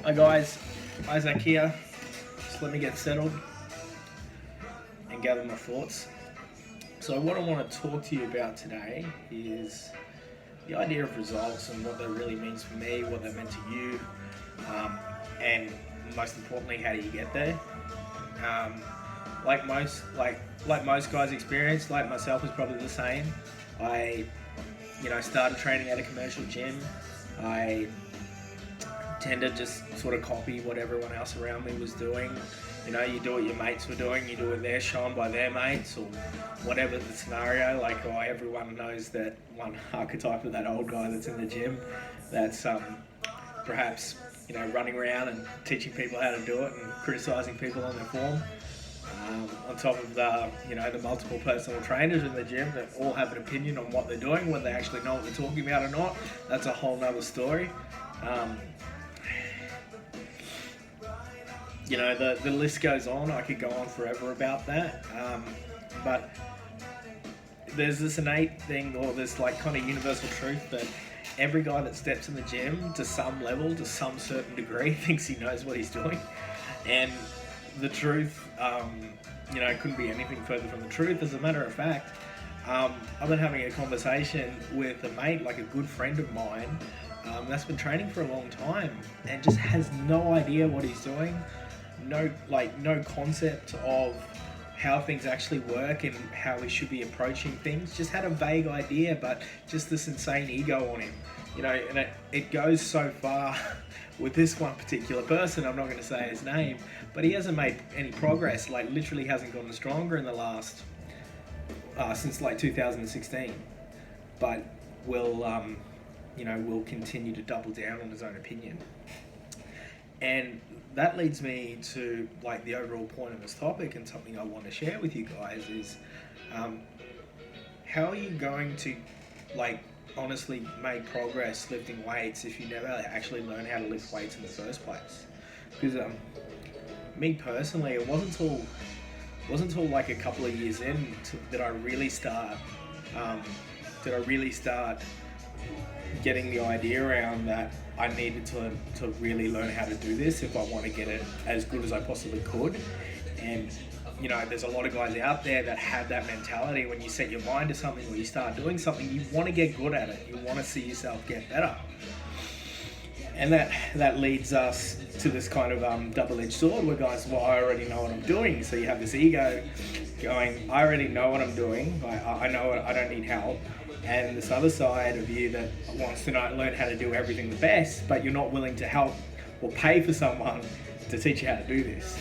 Hi guys, Isaac here. Just let me get settled and gather my thoughts. So what I want to talk to you about today is the idea of results and what that really means for me, what that meant to you, and most importantly, how do you get there? Um, like most guys experience, like myself is probably the same. I, started training at a commercial gym. I tend to just sort of copy what everyone else around me was doing. You do what your mates were doing, you do what they're shown by their mates, or whatever the scenario. Like, everyone knows that one archetype of that old guy that's in the gym, that's perhaps running around and teaching people how to do it and criticizing people on their form. On top of the multiple personal trainers in the gym that all have an opinion on what they're doing, whether they actually know what they're talking about or not. That's a whole nother story. The list goes on. I could go on forever about that. But there's this innate thing, or this kind of universal truth that every guy that steps in the gym to some level, to some certain degree, thinks he knows what he's doing. And the truth, couldn't be anything further from the truth. As a matter of fact, I've been having a conversation with a mate, like a good friend of mine, that's been training for a long time and just has no idea what he's doing. No concept of how things actually work and how we should be approaching things. Just had a vague idea, but just this insane ego on him. And it goes so far with this one particular person. I'm not going to say his name, but he hasn't made any progress. Literally hasn't gotten stronger in the last since 2016. But will continue to double down on his own opinion. And that leads me to the overall point of this topic, and something I want to share with you guys is how are you going to honestly make progress lifting weights if you never actually learn how to lift weights in the first place? Because me personally, it wasn't until a couple of years in that I really start getting the idea around that I needed to really learn how to do this if I want to get it as good as I possibly could. And there's a lot of guys out there that have that mentality. When you set your mind to something or you start doing something, you want to get good at it. You want to see yourself get better. And that leads us to this kind of double-edged sword where guys, well, I already know what I'm doing. So you have this ego going, I already know what I'm doing. I know I don't need help. And this other side of you that wants to learn how to do everything the best, but you're not willing to help or pay for someone to teach you how to do this.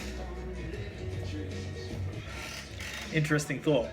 Interesting thought.